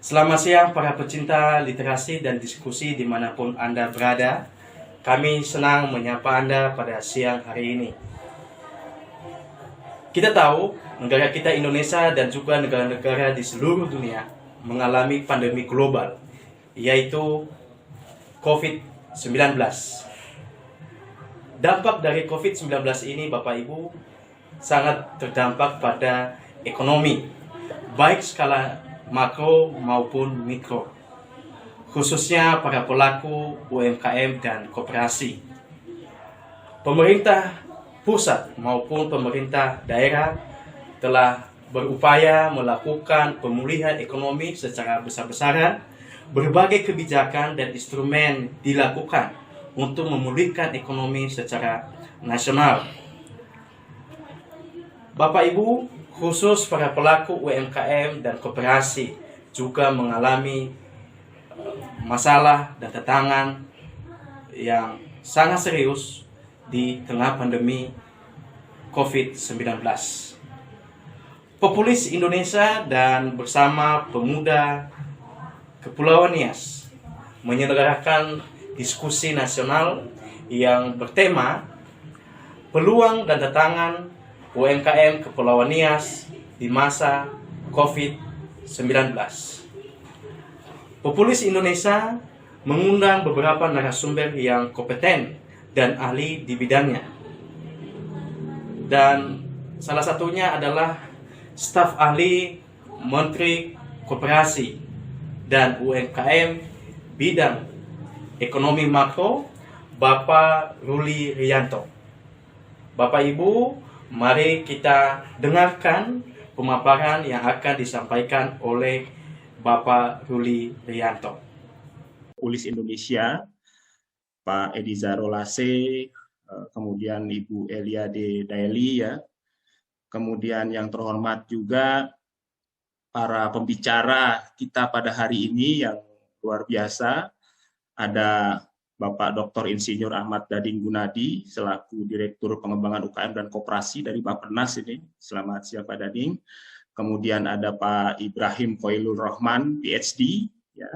Selamat siang para pecinta literasi dan diskusi dimanapun Anda berada. Kami senang menyapa Anda pada siang hari ini. Kita tahu negara kita Indonesia dan juga negara-negara di seluruh dunia mengalami pandemi global, yaitu COVID-19. Dampak dari COVID-19 ini Bapak Ibu sangat terdampak pada ekonomi, baik skala makro maupun mikro, khususnya para pelaku UMKM dan koperasi. Pemerintah pusat maupun pemerintah daerah telah berupaya melakukan pemulihan ekonomi secara besar-besaran. Berbagai kebijakan dan instrumen dilakukan untuk memulihkan ekonomi secara nasional. Bapak Ibu, khusus para pelaku UMKM dan koperasi juga mengalami masalah dan tantangan yang sangat serius di tengah pandemi COVID-19. Populis Indonesia dan bersama pemuda Kepulauan Nias menyelenggarakan diskusi nasional yang bertema peluang dan tantangan UMKM Kepulauan Nias di masa COVID-19. Populis Indonesia mengundang beberapa narasumber yang kompeten dan ahli di bidangnya. Dan salah satunya adalah staf ahli Menteri Koperasi dan UMKM bidang ekonomi makro, Bapak Ruli Rianto. Bapak Ibu, mari kita dengarkan pemaparan yang akan disampaikan oleh Bapak Ruli Rianto. Populis Indonesia, Pak Edi Zarolase, kemudian Ibu Eliade Daeli ya, kemudian yang terhormat juga para pembicara kita pada hari ini yang luar biasa. Ada Bapak Dr. Insinyur Ahmad Dading Gunadi selaku Direktur Pengembangan UKM dan Koperasi dari Bappenas ini. Selamat siang Pak Dading. Kemudian ada Pak Ibrahim Koilul Rohman, PhD, ya,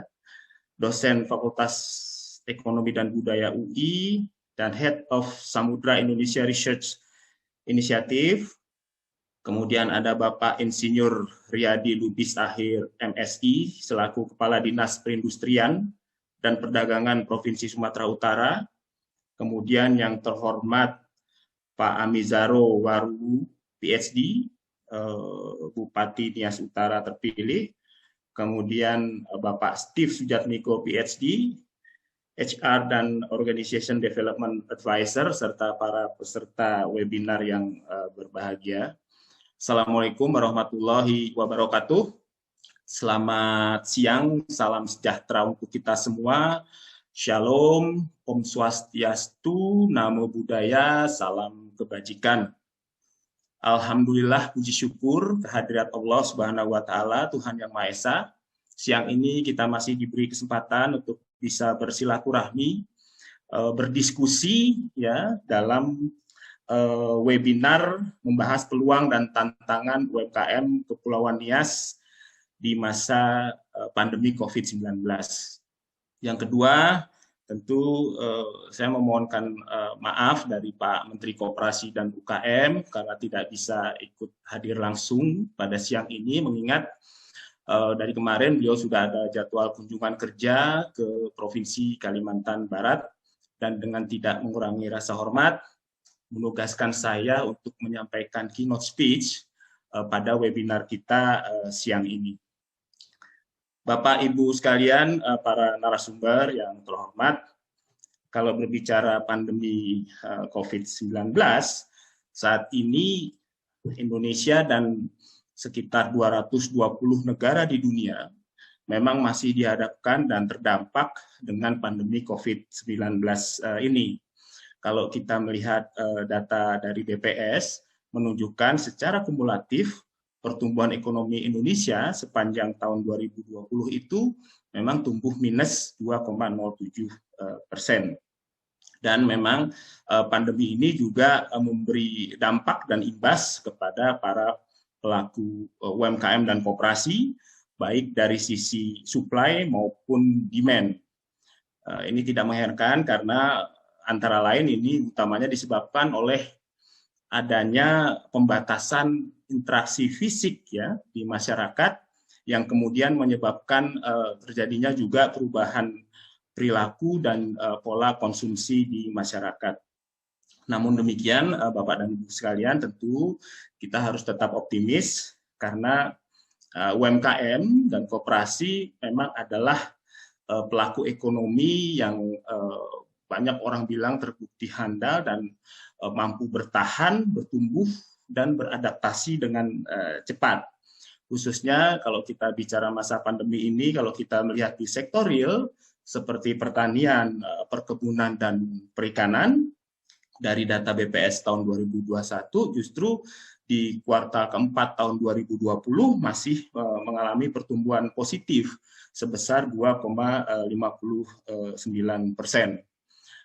dosen Fakultas Ekonomi dan Budaya UI dan Head of Samudra Indonesia Research Initiative. Kemudian ada Bapak Insinyur Riyadi Lubis Akhir, MSI, selaku Kepala Dinas Perindustrian dan Perdagangan Provinsi Sumatera Utara. Kemudian yang terhormat Pak Amizaro Waru, PhD, Bupati Nias Utara terpilih. Kemudian Bapak Steve Sujatmiko, PhD, HR dan Organization Development Advisor, serta para peserta webinar yang berbahagia. Assalamualaikum warahmatullahi wabarakatuh. Selamat siang, salam sejahtera untuk kita semua. Shalom, Om Swastiastu, Namo Buddhaya, salam kebajikan. Alhamdulillah, puji syukur kehadirat Allah Subhanahu wa Ta'ala, Tuhan Yang Maha Esa. Siang ini kita masih diberi kesempatan untuk bisa bersilaturahmi, berdiskusi ya dalam webinar membahas peluang dan tantangan UMKM Kepulauan Nias di masa pandemi COVID-19. Yang kedua, tentu saya memohonkan maaf dari Pak Menteri Koperasi dan UKM karena tidak bisa ikut hadir langsung pada siang ini, mengingat dari kemarin beliau sudah ada jadwal kunjungan kerja ke Provinsi Kalimantan Barat, dan dengan tidak mengurangi rasa hormat, menugaskan saya untuk menyampaikan keynote speech pada webinar kita siang ini. Bapak Ibu sekalian, para narasumber yang terhormat, kalau berbicara pandemi COVID-19, saat ini Indonesia dan sekitar 220 negara di dunia memang masih dihadapkan dan terdampak dengan pandemi COVID-19 ini. Kalau kita melihat data dari BPS, menunjukkan secara kumulatif pertumbuhan ekonomi Indonesia sepanjang tahun 2020 itu memang tumbuh minus 2,07%. Dan memang pandemi ini juga memberi dampak dan imbas kepada para pelaku UMKM dan koperasi, baik dari sisi supply maupun demand. Ini tidak mengherankan karena antara lain ini utamanya disebabkan oleh adanya pembatasan interaksi fisik ya di masyarakat yang kemudian menyebabkan terjadinya juga perubahan perilaku dan pola konsumsi di masyarakat. Namun demikian, Bapak dan Ibu sekalian, tentu kita harus tetap optimis karena UMKM dan koperasi memang adalah pelaku ekonomi yang banyak orang bilang terbukti handal dan mampu bertahan, bertumbuh, dan beradaptasi dengan cepat. Khususnya kalau kita bicara masa pandemi ini, kalau kita melihat di sektor real, seperti pertanian, perkebunan, dan perikanan, dari data BPS tahun 2021 justru di kuartal keempat tahun 2020 masih mengalami pertumbuhan positif sebesar 2,59%.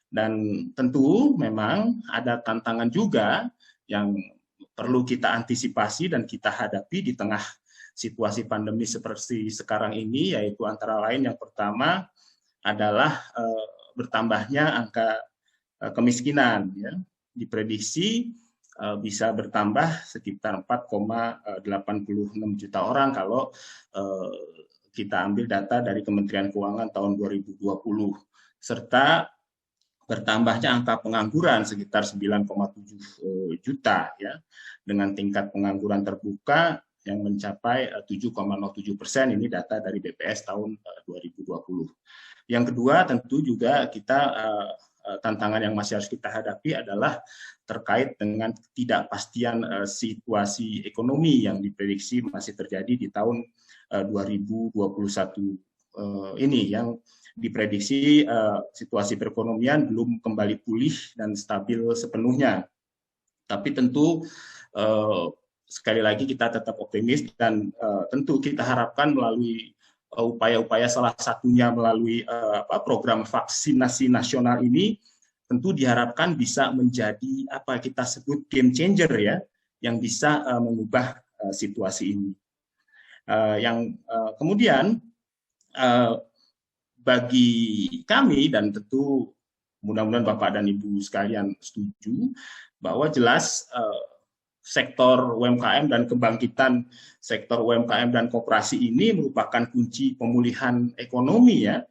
Dan tentu memang ada tantangan juga yang perlu kita antisipasi dan kita hadapi di tengah situasi pandemi seperti sekarang ini, yaitu antara lain yang pertama adalah bertambahnya angka kemiskinan, ya, diprediksi bisa bertambah sekitar 4,86 juta orang kalau kita ambil data dari Kementerian Keuangan tahun 2020, serta bertambahnya angka pengangguran sekitar 9,7 juta, ya, dengan tingkat pengangguran terbuka yang mencapai 7,07%, ini data dari BPS tahun 2020. Yang kedua tentu juga kita tantangan yang masih harus kita hadapi adalah terkait dengan ketidakpastian situasi ekonomi yang diprediksi masih terjadi di tahun 2021 ini, yang diprediksi situasi perekonomian belum kembali pulih dan stabil sepenuhnya. Tapi tentu sekali lagi kita tetap optimis dan tentu kita harapkan melalui upaya-upaya salah satunya melalui program vaksinasi nasional ini tentu diharapkan bisa menjadi apa kita sebut game changer, ya, yang bisa mengubah situasi ini. Yang kemudian bagi kami dan tentu mudah-mudahan Bapak dan Ibu sekalian setuju bahwa jelas sektor UMKM dan kebangkitan sektor UMKM dan koperasi ini merupakan kunci pemulihan ekonomi, ya,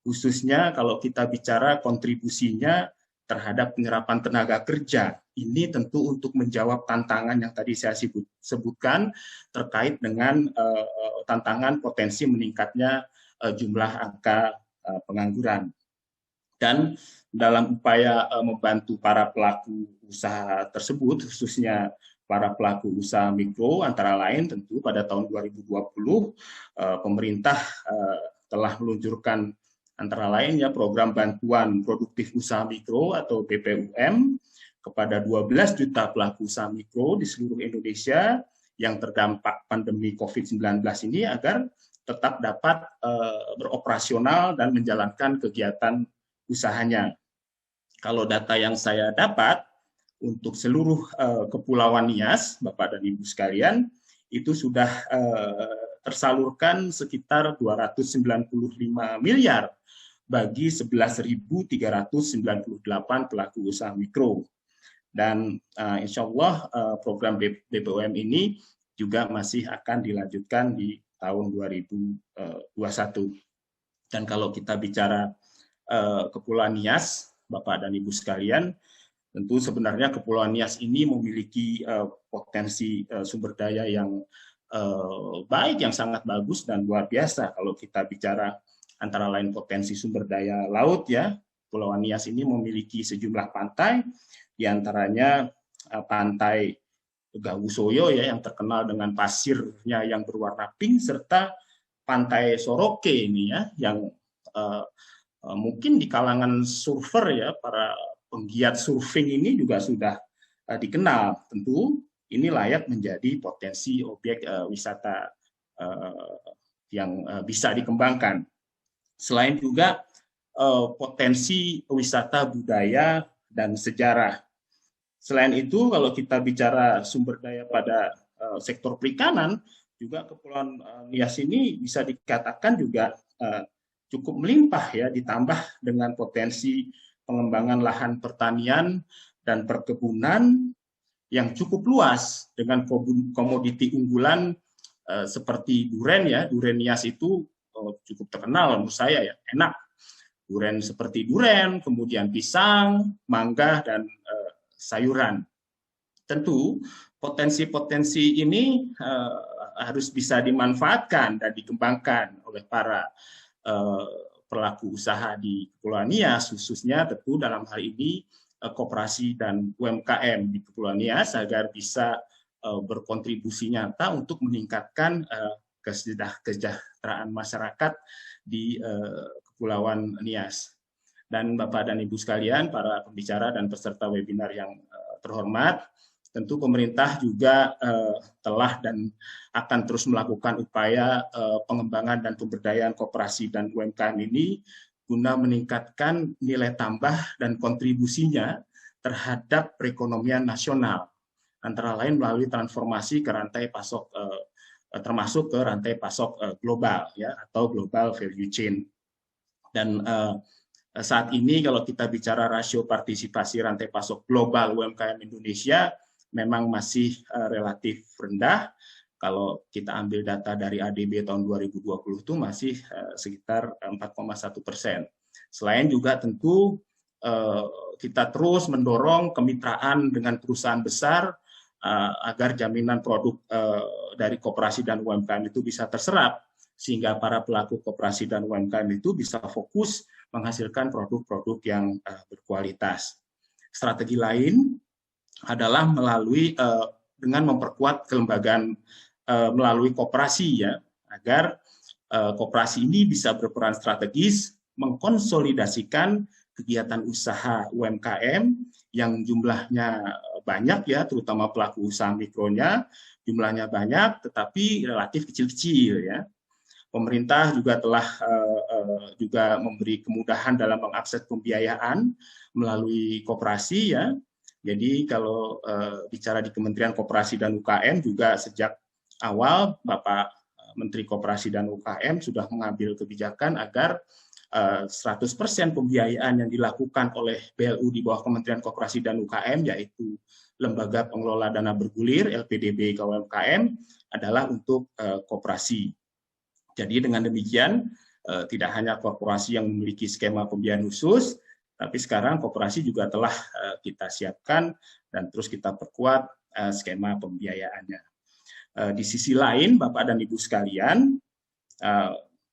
khususnya kalau kita bicara kontribusinya terhadap penyerapan tenaga kerja. Ini tentu untuk menjawab tantangan yang tadi saya sebutkan terkait dengan tantangan potensi meningkatnya jumlah angka pengangguran. Dan dalam upaya membantu para pelaku usaha tersebut, khususnya para pelaku usaha mikro, antara lain tentu pada tahun 2020 pemerintah telah meluncurkan antara lain ya program bantuan produktif usaha mikro atau BPUM kepada 12 juta pelaku usaha mikro di seluruh Indonesia yang terdampak pandemi COVID-19 ini agar tetap dapat beroperasional dan menjalankan kegiatan usahanya. Kalau data yang saya dapat untuk seluruh Kepulauan Nias, Bapak dan Ibu sekalian, itu sudah tersalurkan sekitar 295 miliar bagi 11.398 pelaku usaha mikro. Dan insya Allah program BPUM ini juga masih akan dilanjutkan di tahun 2021. Dan kalau kita bicara Kepulauan Nias, Bapak dan Ibu sekalian, tentu sebenarnya Kepulauan Nias ini memiliki potensi sumber daya yang baik, yang sangat bagus dan luar biasa. Kalau kita bicara antara lain potensi sumber daya laut, ya, Kepulauan Nias ini memiliki sejumlah pantai, diantaranya pantai Gawusoyo, ya, yang terkenal dengan pasirnya yang berwarna pink, serta pantai Soroke ini, ya, yang mungkin di kalangan surfer, ya, para penggiat surfing ini juga sudah dikenal. Tentu ini layak menjadi potensi objek wisata yang bisa dikembangkan. Selain juga potensi wisata budaya dan sejarah. Selain itu, kalau kita bicara sumber daya pada sektor perikanan, juga Kepulauan Nias ini bisa dikatakan juga cukup melimpah ya, ditambah dengan potensi pengembangan lahan pertanian dan perkebunan yang cukup luas dengan komoditi unggulan seperti duren ya. Duren Nias itu cukup terkenal menurut saya ya, enak. Duren seperti duren, kemudian pisang, mangga, dan sayuran. Tentu potensi-potensi ini harus bisa dimanfaatkan dan dikembangkan oleh para pelaku usaha di Kepulauan Nias, khususnya tentu dalam hal ini koperasi dan UMKM di Kepulauan Nias, agar bisa berkontribusi nyata untuk meningkatkan kesejahteraan masyarakat di Kepulauan Nias. Dan Bapak dan Ibu sekalian, para pembicara dan peserta webinar yang terhormat, tentu pemerintah juga telah dan akan terus melakukan upaya pengembangan dan pemberdayaan koperasi dan UMKM ini guna meningkatkan nilai tambah dan kontribusinya terhadap perekonomian nasional, antara lain melalui transformasi ke rantai pasok, termasuk ke rantai pasok global ya, atau global value chain. Dan saat ini kalau kita bicara rasio partisipasi rantai pasok global UMKM Indonesia memang masih relatif rendah. Kalau kita ambil data dari ADB tahun 2020 itu masih sekitar 4,1%. Selain juga tentu kita terus mendorong kemitraan dengan perusahaan besar agar jaminan produk dari koperasi dan UMKM itu bisa terserap, sehingga para pelaku koperasi dan UMKM itu bisa fokus menghasilkan produk-produk yang berkualitas. Strategi lain adalah melalui dengan memperkuat kelembagaan melalui koperasi ya, agar koperasi ini bisa berperan strategis mengkonsolidasikan kegiatan usaha UMKM yang jumlahnya banyak ya, terutama pelaku usaha mikronya jumlahnya banyak tetapi relatif kecil-kecil ya. Pemerintah juga telah juga memberi kemudahan dalam mengakses pembiayaan melalui koperasi ya. Jadi kalau bicara di Kementerian Koperasi dan UKM juga sejak awal Bapak Menteri Koperasi dan UKM sudah mengambil kebijakan agar 100% pembiayaan yang dilakukan oleh BLU di bawah Kementerian Koperasi dan UKM, yaitu Lembaga Pengelola Dana Bergulir LPDB KUMKM, adalah untuk koperasi. Jadi dengan demikian tidak hanya korporasi yang memiliki skema pembiayaan khusus, tapi sekarang koperasi juga telah kita siapkan dan terus kita perkuat skema pembiayaannya. Di sisi lain, Bapak dan Ibu sekalian,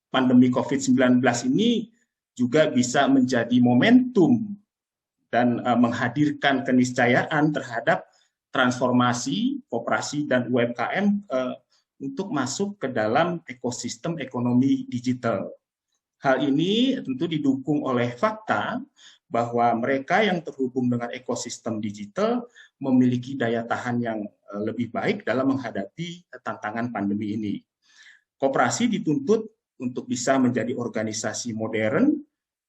pandemi COVID-19 ini juga bisa menjadi momentum dan menghadirkan keniscayaan terhadap transformasi koperasi dan UMKM untuk masuk ke dalam ekosistem ekonomi digital. Hal ini tentu didukung oleh fakta bahwa mereka yang terhubung dengan ekosistem digital memiliki daya tahan yang lebih baik dalam menghadapi tantangan pandemi ini. Koperasi dituntut untuk bisa menjadi organisasi modern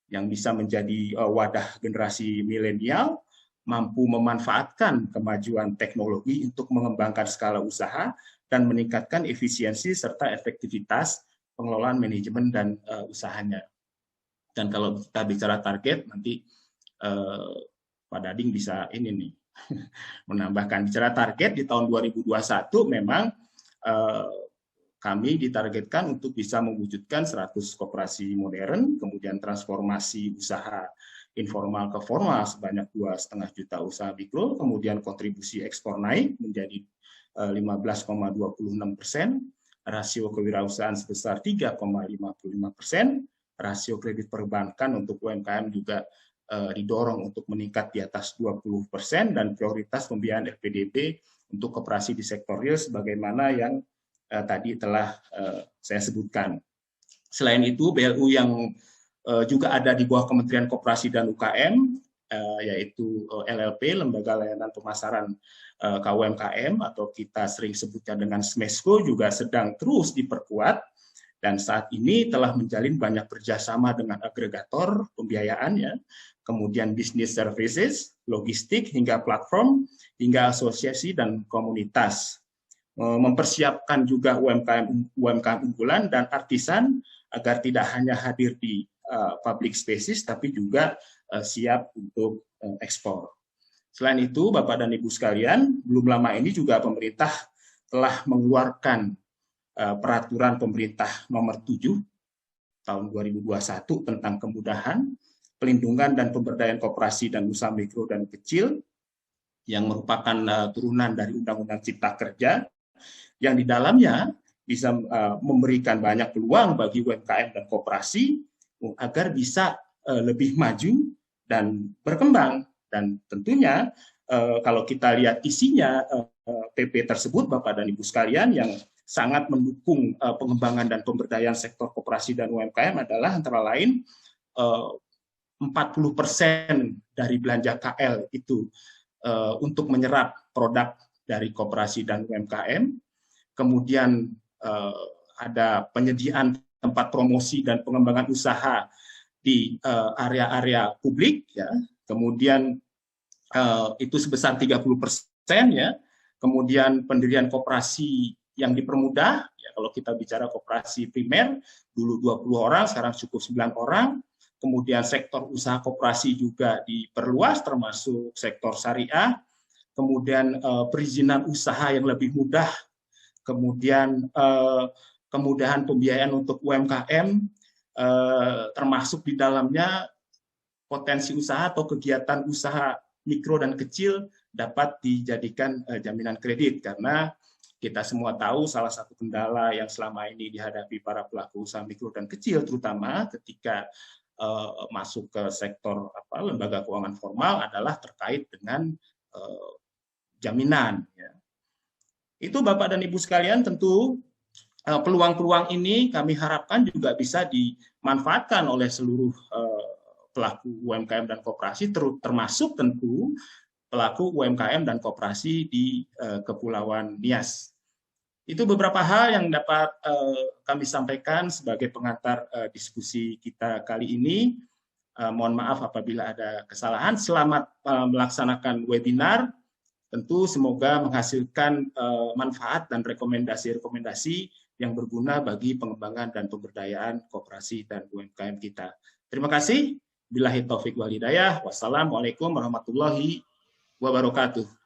yang bisa menjadi wadah generasi milenial, mampu memanfaatkan kemajuan teknologi untuk mengembangkan skala usaha dan meningkatkan efisiensi serta efektivitas pengelolaan manajemen dan usahanya. Dan kalau kita bicara target, nanti Pak Dading bisa ini nih menambahkan. Bicara target di tahun 2021 memang kami ditargetkan untuk bisa mewujudkan 100 koperasi modern, kemudian transformasi usaha informal ke formal sebanyak 2,5 juta usaha mikro, kemudian kontribusi ekspor naik menjadi 15,26%, rasio kewirausahaan sebesar 3,55%, rasio kredit perbankan untuk UMKM juga didorong untuk meningkat di atas 20%, dan prioritas pembiayaan LPDB untuk koperasi di sektor real sebagaimana yang tadi telah saya sebutkan. Selain itu, BLU yang juga ada di bawah Kementerian Koperasi dan UKM, yaitu LLP, Lembaga Layanan Pemasaran KUMKM, atau kita sering sebutnya dengan SMESCO, juga sedang terus diperkuat, dan saat ini telah menjalin banyak kerjasama dengan agregator pembiayaan, ya, kemudian business services, logistik, hingga platform, hingga asosiasi dan komunitas. mempersiapkan juga UMKM unggulan dan artisan agar tidak hanya hadir di public spaces tapi juga siap untuk ekspor. Selain itu, Bapak dan Ibu sekalian, belum lama ini juga pemerintah telah mengeluarkan peraturan pemerintah nomor 7 tahun 2021 tentang kemudahan, pelindungan dan pemberdayaan koperasi dan usaha mikro dan kecil yang merupakan turunan dari Undang-Undang Cipta Kerja yang di dalamnya bisa memberikan banyak peluang bagi UMKM dan koperasi agar bisa lebih maju dan berkembang. Dan tentunya kalau kita lihat isinya PP tersebut, Bapak dan Ibu sekalian, yang sangat mendukung pengembangan dan pemberdayaan sektor koperasi dan UMKM adalah antara lain 40% dari belanja KL itu untuk menyerap produk dari koperasi dan UMKM. Kemudian ada penyediaan tempat promosi dan pengembangan usaha di area-area publik, ya. Kemudian itu sebesar 30% ya. Kemudian pendirian koperasi yang dipermudah, ya, kalau kita bicara koperasi primer dulu 20 orang, sekarang cukup 9 orang. Kemudian sektor usaha koperasi juga diperluas termasuk sektor syariah. Kemudian perizinan usaha yang lebih mudah. Kemudian kemudahan pembiayaan untuk UMKM, termasuk di dalamnya potensi usaha atau kegiatan usaha mikro dan kecil dapat dijadikan jaminan kredit, karena kita semua tahu salah satu kendala yang selama ini dihadapi para pelaku usaha mikro dan kecil, terutama ketika masuk ke sektor lembaga keuangan formal, adalah terkait dengan jaminan. Ya. Itu Bapak dan Ibu sekalian, tentu peluang-peluang ini kami harapkan juga bisa dimanfaatkan oleh seluruh pelaku UMKM dan koperasi, termasuk tentu pelaku UMKM dan koperasi di Kepulauan Nias. Itu beberapa hal yang dapat kami sampaikan sebagai pengantar diskusi kita kali ini. Mohon maaf apabila ada kesalahan. Selamat melaksanakan webinar. Tentu semoga menghasilkan manfaat dan rekomendasi-rekomendasi yang berguna bagi pengembangan dan pemberdayaan koperasi dan UMKM kita. Terima kasih. Billahi taufik wal hidayah. Wassalamualaikum warahmatullahi wabarakatuh.